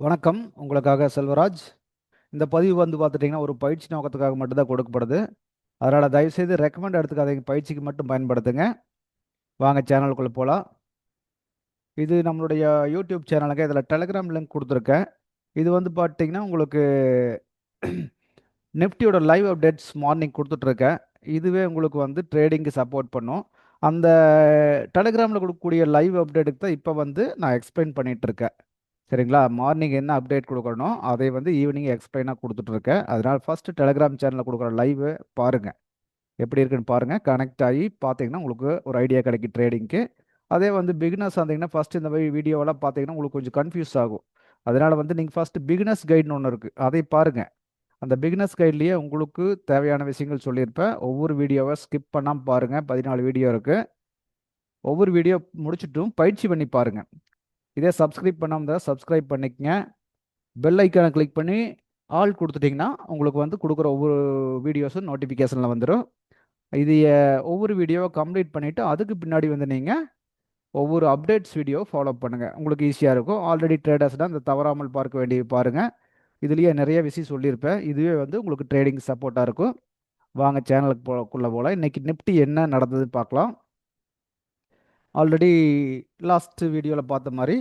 வணக்கம். உங்களுக்காக செல்வராஜ். இந்த பதிவு வந்து பார்த்துட்டிங்கன்னா, ஒரு பயிற்சி நோக்கத்துக்காக மட்டும் தான் கொடுக்கப்படுது. அதனால தயவுசெய்து ரெக்கமெண்ட் எடுத்துக்காதீங்க. பயிற்சிக்கு மட்டும் பயன்படுத்துங்க. வாங்க சேனலுக்குள்ள போலாம். இது நம்மளுடைய யூடியூப் சேனலுங்க. இதில டெலகிராம் லிங்க் குடுத்துருக்கேன். இது வந்து பார்த்தீங்கன்னா, உங்களுக்கு நிஃப்டியோட லைவ் அப்டேட்ஸ் மார்னிங் குடுத்துட்ருக்கேன். இதுவே உங்களுக்கு வந்து ட்ரேடிங்க்கு சப்போர்ட் பண்ணும். அந்த டெலகிராம்ல குடுக்கக்கூடிய லைவ் அப்டேட்டுக்கு தான் இப்ப வந்து நான் எக்ஸ்பிளைன் பண்ணிட்டுருக்கேன். சரிங்களா? மார்னிங் என்ன அப்டேட் குடுக்குறனோ, அதை வந்து ஈவினிங் எக்ஸ்பிளைனா குடுத்துட்டுருக்கேன். அதனால ஃபர்ஸ்ட்டு டெலகிராம் சேனல்ல குடுக்குற லைவ் பாருங்க. எப்படி இருக்குன்னு பாருங்க. கனெக்ட் ஆகி பார்த்தீங்கன்னா, உங்களுக்கு ஒரு ஐடியா கிடைக்கும் ட்ரேடிங்க்கு. அதே வந்து பிகினர்ஸா இருந்தீங்கன்னா, ஃபர்ஸ்ட் இந்த மாரி வீடியோவெல்லாம் பார்த்தீங்கன்னா, உங்களுக்கு கொஞ்சம் கன்ஃப்யூஸ் ஆகும். அதனால வந்து நீங்க ஃபர்ஸ்ட் பிகினர்ஸ் கைடுன்னு ஒண்ணு இருக்கு. அதை பாருங்க. அந்த பிகினர்ஸ் கைட்லயே உங்களுக்கு தேவையான விஷயங்கள் சொல்லியிருப்பேன். ஒவ்வொரு வீடியோவா ஸ்கிப் பண்ணாம பாருங்க. 14 வீடியோ இருக்கு. ஒவ்வொரு வீடியோ முடிச்சுட்டும் பயிற்சி பண்ணி பாருங்க. இதே சப்ஸ்கிரைப் பண்ணாம இருந்தா சப்ஸ்கிரைப் பண்ணிக்கங்க. பெல் ஐக்கான கிளிக் பண்ணி ஆல் குடுத்துட்டீங்கன்னா, உங்களுக்கு வந்து குடுக்குற ஒவ்வொரு வீடியோஸும் நோட்டிஃபிகேஷன்ல வந்துரும். இது ஒவ்வொரு வீடியோவா கம்ப்ளீட் பண்ணிட்டு, அதுக்கு பின்னாடி வந்து நீங்க ஒவ்வொரு அப்டேட்ஸ் வீடியோ ஃபாலோ பண்ணுங்க. உங்களுக்கு ஈஸியா இருக்கும். ஆல்ரெடி ட்ரேடர்ஸ்னா இந்த தவறாமல் பார்க்க வேண்டியது பாருங்க. இதுலயே நெறைய விஷயம் சொல்லியிருப்பேன். இதுவே வந்து உங்களுக்கு ட்ரேடிங் சப்போர்ட்டா இருக்கும். வாங்க சேனலுக்கு குள்ள போலாம். இன்னைக்கு நிஃப்டி என்ன நடந்ததுன்னு பார்க்கலாம். ஆல்ரெடி லாஸ்ட் வீடியோல பார்த்த மாரி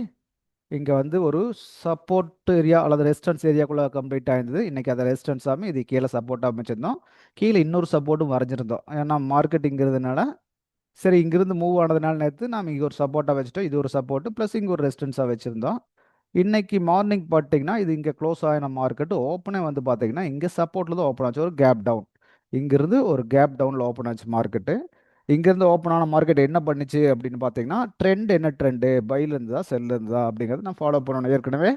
இங்க வந்து ஒரு சப்போர்ட் ஏரியா அல்லது ரெசிஸ்டன்ஸ் ஏரியாக்குள்ள கம்ப்ளீட் ஆயிருந்தது. இன்னைக்கு அத ரெசிஸ்டன்ஸ் ஆமி இது கீழ சப்போர்ட்டா வச்சிருந்தோம். கீழ இன்னொரு சப்போர்ட்டும் வரைஞ்சிருந்தோம். ஏன்னா மார்க்கெட்ங்கிறதுனால, சரி இங்கிருந்து மூவ் ஆனதுனால நேத்து நாம இங்க ஒரு சப்போர்ட்டா வச்சுட்டோம். இது ஒரு சப்போர்ட் பிளஸ் இங்க ஒரு ரெசிஸ்டன்ஸா வச்சிருந்தோம். இன்னைக்கு மார்னிங் பார்த்தீங்கன்னா, இது இங்க க்ளோஸ் ஆன மார்க்கெட் ஓப்பனே வந்து பார்த்தீங்கன்னா, இங்க சப்போர்ட்ல தான் ஓப்பன் ஆச்சு. ஒரு கேப் டவுன். இங்கிருந்து ஒரு கேப் டவுன்ல ஓப்பன் ஆச்சு மார்க்கெட். இங்கேருந்து ஓப்பன் ஆன மார்க்கெட் என்ன பண்ணுச்சு அப்படின்னு பார்த்தீங்கன்னா, ட்ரெண்ட் என்ன ட்ரெண்டு? பைல இருந்ததா? செல்ல இருந்ததா? அப்படிங்கிறத நான் ஃபாலோ பண்ணணும். ஏற்கனவே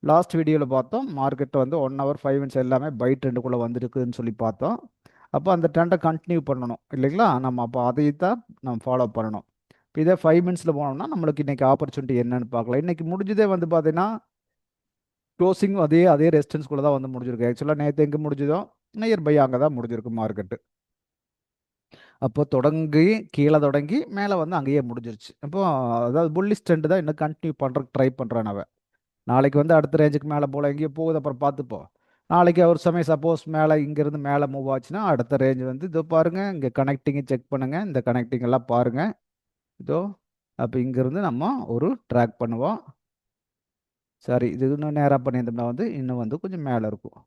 லாஸ்ட் வீடியோல பார்த்தோம். மார்க்கெட் வந்து 1 ஹவர் 5 மினிட்ஸ் எல்லாமே பை ட்ரெண்டுக்குள்ள வந்திருக்குன்னு சொல்லி பார்த்தோம். அப்போ அந்த ட்ரெண்டை கன்டினியூ பண்ணணும் இல்லைங்களா? நம்ம அப்போ அதை தான் நம்ம ஃபாலோ பண்ணணும். இப்போ இதே 5 மினிட்ஸில் போனோம்னா, நம்மளுக்கு இன்னைக்கு ஆப்பர்ச்சுனிட்டி என்னன்னு பார்க்கலாம். இன்னைக்கு முடிஞ்சதே வந்து பார்த்தீங்கன்னா, க்ளோசிங் அதே அதே ரெசிஸ்டன்ஸ்குள்ள தான் வந்து முடிஞ்சிருக்கு. ஆக்சுவலாக நேற்று எங்கே முடிஞ்சதோ நியர் பை அங்கே தான் முடிஞ்சிருக்கு மார்க்கெட்டு. அப்போ தொடங்கி கீழ தொடங்கி மேல வந்து அங்கேயே முடிஞ்சிருச்சு. அப்போ அதாவது புல்லிஷ் ட்ரெண்ட் தான் இன்னும் கன்டின்யூ பண்றதுக்கு ட்ரை பண்றான் அவன். நாளைக்கு வந்து அடுத்த ரேஞ்சுக்கு மேல போலாம். எங்கேயோ போகுது அப்புறம் பார்த்துப்போம். நாளைக்கு ஒரு சமயம் சப்போஸ் மேல இங்கிருந்து மேல மூவ் ஆச்சுன்னா, அடுத்த ரேஞ்ச் வந்து இதோ பாருங்க. இங்க கனெக்டிங் செக் பண்ணுங்க. இந்த கனெக்டிங் எல்லாம் பாருங்க. இதோ அப்ப இங்கிருந்து நம்ம ஒரு ட்ராக் பண்ணுவோம். சரி, இது இன்னும் நேரா பண்ணியிருந்தோம்னா வந்து இன்னும் வந்து கொஞ்சம் மேல இருக்கும்.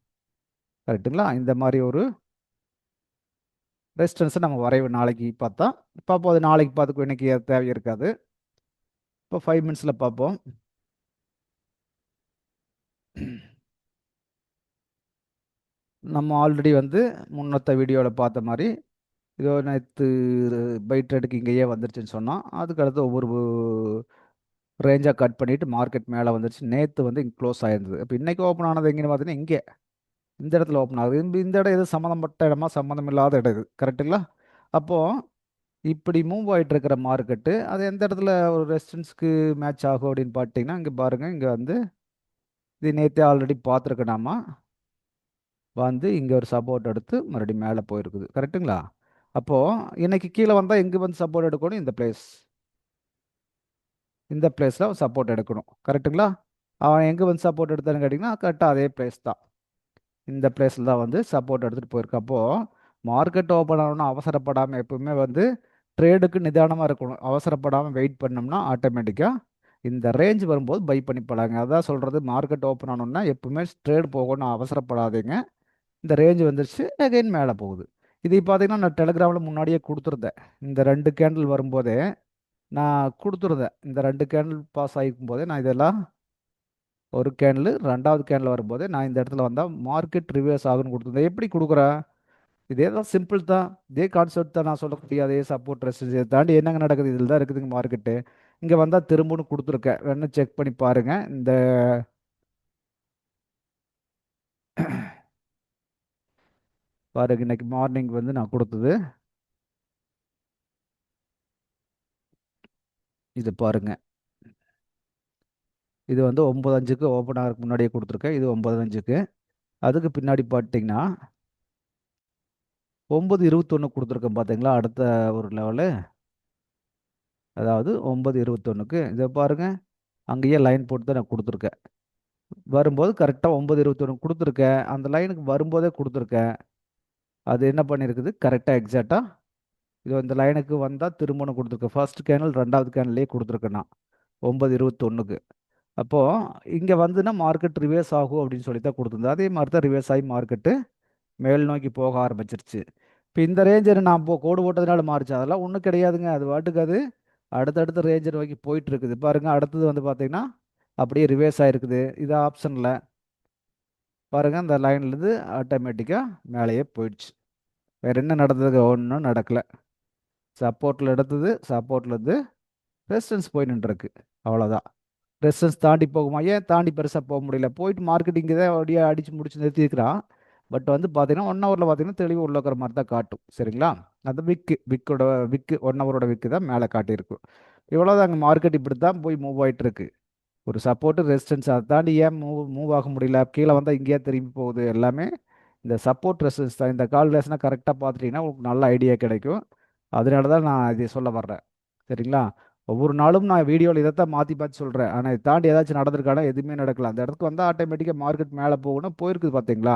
கரெக்ட்டுங்களா? இந்த மாரி ஒரு ரெசிஸ்டன்ஸ நம்ம வரைவோம் நாளைக்கு பார்த்தா. பார்ப்போம் அது நாளைக்கு பார்த்துக்குவோம். இன்னைக்கு அது தேவை இருக்காது. இப்போ 5 மினிட்ஸ்ல பார்ப்போம். நம்ம ஆல்ரெடி வந்து முன்னத்த வீடியோல பார்த்த மாரி, இதோ நேத்து பை ட்ரேடுக்கு இங்கேயே வந்துருச்சுன்னு சொன்னோம். அதுக்கு அடுத்து ஒவ்வொரு ரேஞ்சா கட் பண்ணிட்டு மார்க்கெட் மேல வந்துருச்சு. நேத்து வந்து இங்க க்ளோஸ் ஆயிருந்தது. அப்ப இன்னைக்கு ஓப்பன் ஆனது எங்கன்னு பார்த்தீங்கன்னா, இங்க. இந்த இடத்துல ஓப்பன் ஆகுது. இந்த இடம் எது சம்மந்தப்பட்ட இடமா? சம்மந்தம் இல்லாத இடம் இது. கரெக்ட்டுங்களா? அப்போ இப்படி மூவ் ஆயிட்டு இருக்கிற மார்க்கெட்டு, அது எந்த இடத்துல ஒரு ரெசிஸ்டன்ஸ்க்கு மேட்ச் ஆகும் அப்படின்னு பார்த்தீங்கன்னா, இங்க பாருங்க. இங்க வந்து இது நேத்தே ஆல்ரெடி பார்த்துருக்கோம் நாம. வந்து இங்க ஒரு சப்போர்ட் எடுத்து மறுபடியும் மேல போயிருக்குது. கரெக்ட்டுங்களா? அப்போ இன்னைக்கு கீழ வந்தா எங்க வந்து சப்போர்ட் எடுக்கணும்? இந்த பிளேஸ். இந்த பிளேஸ்ல சப்போர்ட் எடுக்கணும். கரெக்ட்டுங்களா? அவன் எங்க வந்து சப்போர்ட் எடுத்தான்னு கேட்டீங்கன்னா, கரெக்ட்டா அதே பிளேஸ் தான். இந்த பிளேஸ்ல தான் வந்து சப்போர்ட் எடுத்துட்டு போயிருக்கு. அப்போ மார்க்கெட் ஓப்பன் ஆகணும்னா அவசரப்படாம எப்பவுமே வந்து ட்ரேடுக்கு நிதானமா இருக்கணும். அவசரப்படாம வெயிட் பண்ணோம்னா ஆட்டோமேட்டிக்கா இந்த ரேஞ்ச் வரும்போது பை பண்ணி பழகுங்க. அதான் சொல்றது மார்க்கெட் ஓப்பன் ஆகணும்னா எப்பவுமே ட்ரேட் போகணும் அவசரப்படாதீங்க. இந்த ரேஞ்ச் வந்துருச்சு. அகைன் மேல போகுது. இது பார்த்தீங்கன்னா, நான் டெலகிராம்ல முன்னாடியே குடுத்துருந்தேன். இந்த 2 கேண்டில் வரும்போதே நான் குடுத்துருந்தேன். இந்த 2 கேண்டில் பாஸ் ஆகிக்கும்போதே நான் இதெல்லாம் ஒரு கேண்டில் 2வது கேண்டில் வரும்போதே நான் இந்த இடத்துல வந்தா மார்க்கெட் ரிவர்ஸ் ஆகும்னு குடுத்துருந்தேன். எப்படி குடுக்குறேன்? இதே தான் சிம்பிள் தான். இதே கான்செப்ட் தான் நான் சொல்லக்கூடிய அதே சப்போர்ட் ரெசிஸ்டன்ஸ் இத தாண்டி என்னங்க நடக்குது? இதில தான் இருக்குதுங்க மார்க்கெட்டு. இங்க வந்தா திரும்பும்னு குடுத்துருக்கேன். வேணா செக் பண்ணி பாருங்க. இந்த பாருங்க இன்னைக்கு மார்னிங் வந்து நான் குடுத்தது. இது பாருங்க. இது வந்து 9:05க்கு ஓப்பன் ஆகறதுக்கு முன்னாடியே குடுத்துருக்கேன். இது 9:05க்கு. அதுக்கு பின்னாடி பார்த்தீங்கன்னா, 9:21 குடுத்துருக்கேன் பார்த்தீங்களா? அடுத்த ஒரு லெவலு. அதாவது 9:21க்கு இத பாருங்க. அங்கேயே லைன் போட்டு தான் நான் குடுத்துருக்கேன். வரும்போது கரெக்டாக 9:21 கொடுத்துருக்கேன். அந்த லைனுக்கு வரும்போதே கொடுத்துருக்கேன். அது என்ன பண்ணியிருக்குது கரெக்டாக எக்ஸாக்டாக இது இந்த லைனுக்கு வந்தால் திரும்பணும் கொடுத்துருக்கேன். ஃபர்ஸ்ட் கேனல் 2வது கேனல்லே கொடுத்துருக்கேன் நான் 9:21க்கு. அப்போது இங்கே வந்துன்னா மார்க்கெட் ரிவர்ஸ் ஆகும் அப்படின்னு சொல்லி தான் கொடுத்துருந்தேன். அதே மாதிரி தான் ரிவர்ஸ் ஆகி மார்க்கெட்டு மேல் நோக்கி போக ஆரம்பிச்சிருச்சு. இப்போ இந்த ரேஞ்சர் நான் இப்போ கோடு போட்டதுனால மாறிச்சு அதெல்லாம் ஒன்றும் கிடையாதுங்க. அது பாட்டுக்கு அது அடுத்தடுத்த ரேஞ்சர் நோக்கி போயிட்டு இருக்குது. பாருங்க அடுத்தது வந்து பார்த்தீங்கன்னா அப்படியே ரிவர்ஸ் ஆயிருக்குது. இது ஆப்ஷனில் பாருங்க அந்த லைன்லேருந்து ஆட்டோமேட்டிக்காக மேலேயே போயிடுச்சு. வேற என்ன நடந்தது? ஒன்றும் நடக்கல. சப்போர்ட்டில் எடுத்தது, சப்போர்ட்லேருந்து ரெசிஸ்டன்ஸ் போய் நின்றுருக்கு. அவ்வளோதான். ரெசிஸ்டன்ஸ் தாண்டி போகுமா? ஏன் தாண்டி பெருசாக போக முடியல? போயிட்டு மார்க்கெட் இங்கே தான் அப்படியே அடிச்சு முடிச்சு நிறுத்தியிருக்கிறான். பட் வந்து பார்த்தீங்கன்னா 1 ஹவரில் பார்த்தீங்கன்னா தெளிவு உள்ள இருக்கிற மாதிரி தான் காட்டும். சரிங்களா? அந்த விக்கோட விக்கு 1 ஹவரோட விக்கு தான் மேலே காட்டியிருக்கும். இவ்வளோதாங்க. மார்க்கெட் இப்படி தான் போய் மூவ் ஆயிட்டு இருக்கு. ஒரு சப்போர்ட்டு ரெசிஸ்டன்ஸ் அதை தாண்டி ஏன் மூவ் ஆக முடியல? கீழே வந்தால் இங்கேயே திரும்பி போகுது. எல்லாமே இந்த சப்போர்ட் ரெசிஸ்டன்ஸ் தான். இந்த கால்குலேஷனை கரெக்டாக பார்த்துட்டீங்கன்னா உங்களுக்கு நல்ல ஐடியா கிடைக்கும். அதனால தான் நான் இதை சொல்ல வர்றேன். சரிங்களா? ஒவ்வொரு நாளும் நான் வீடியோவில் இதைத்தான் மாற்றி பார்த்து சொல்கிறேன். ஆனால் இதை தாண்டி ஏதாச்சும் நடந்திருக்கானா? எதுவுமே நடக்கல. அந்த இடத்துக்கு வந்தால் ஆட்டோமேட்டிக்காக மார்க்கெட் மேலே போகணும். போயிருக்குது பார்த்தீங்களா?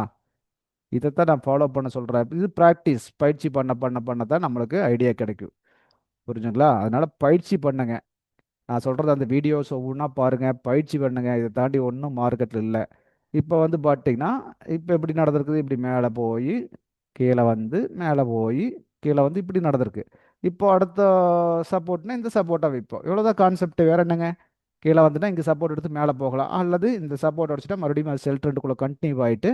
இதைத்தான் நான் ஃபாலோ பண்ண சொல்கிறேன். இது ப்ராக்டிஸ் பயிற்சி பண்ண பண்ண பண்ண தான் நம்மளுக்கு ஐடியா கிடைக்கும். புரிஞ்சுங்களா? அதனால் பயிற்சி பண்ணுங்க. நான் சொல்கிறது அந்த வீடியோஸ் ஒவ்வொன்றா பாருங்கள், பயிற்சி பண்ணுங்க. இதை தாண்டி ஒன்றும் மார்க்கெட்டில் இல்லை. இப்போ வந்து பார்த்தீங்கன்னா இப்போ எப்படி நடந்திருக்குது? இப்படி மேலே போய் கீழே வந்து மேலே போய் கீழே வந்து இப்படி நடந்திருக்கு. இப்போ அடுத்த சப்போர்ட்னா இந்த சப்போர்ட்டாக வைப்போம். இவ்வளோதான் கான்செப்ட். வேற என்னங்க? கீழே வந்துட்டா இங்கே சப்போர்ட் எடுத்து மேலே போகலாம், அல்லது இந்த சப்போர்ட் அடிச்சுட்டா மறுபடியும் அது செல் ட்ரெண்டுக்குள்ளே கண்டினியூ ஆகிட்டு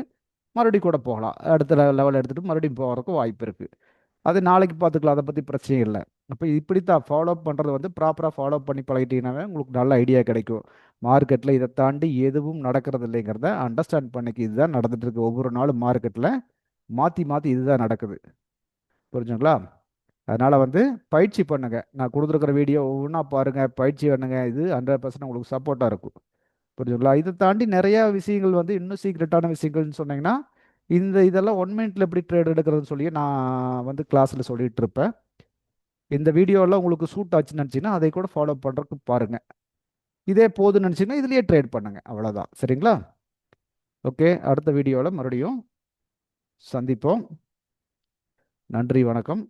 மறுபடியும் கூட போகலாம். அடுத்த லெவல் எடுத்துகிட்டு மறுபடியும் போகிறதுக்கு வாய்ப்பு இருக்குது. அது நாளைக்கு பார்த்துக்கலாம். அதை பற்றி பிரச்சனை இல்லை. அப்போ இப்படித்தான் ஃபாலோ பண்ணுறது வந்து ப்ராப்பராக ஃபாலோ பண்ணி பழகிட்டீங்கன்னாவே உங்களுக்கு நல்ல ஐடியா கிடைக்கும். மார்க்கெட்டில் இதை தாண்டி எதுவும் நடக்கிறது இல்லைங்கிறத அண்டர்ஸ்டாண்ட் பண்ணிக்க. இதுதான் நடந்துட்டு இருக்கு ஒவ்வொரு நாளும் மார்க்கெட்டில். மாற்றி மாற்றி இதுதான் நடக்குது. புரிஞ்சுங்களா? அதனால் வந்து பயிற்சி பண்ணுங்க. நான் கொடுத்துருக்கிற வீடியோ ஒவ்வொன்றா பாருங்கள், பயிற்சி பண்ணுங்க. இது 100% உங்களுக்கு சப்போர்ட்டாக இருக்கும். புரிஞ்சுங்களா? இதை தாண்டி நிறையா விஷயங்கள் வந்து இன்னும் சீக்ரெட்டான விஷயங்கள்னு சொன்னீங்கன்னா இதெல்லாம் 1 மினிட்ல எப்படி ட்ரேட் எடுக்கிறதுன்னு சொல்லி நான் வந்து கிளாஸில் சொல்லிட்டு இருப்பேன். இந்த வீடியோலாம் உங்களுக்கு சூட் ஆச்சுன்னு நினச்சிங்கன்னா அதை கூட ஃபாலோ பண்ணுறதுக்கு பாருங்க. இதே போதும்னு நினச்சிங்கன்னா இதுலேயே ட்ரேட் பண்ணுங்க. அவ்வளோதான். சரிங்களா? ஓகே. அடுத்த வீடியோவில் மறுபடியும் சந்திப்போம். நன்றி, வணக்கம்.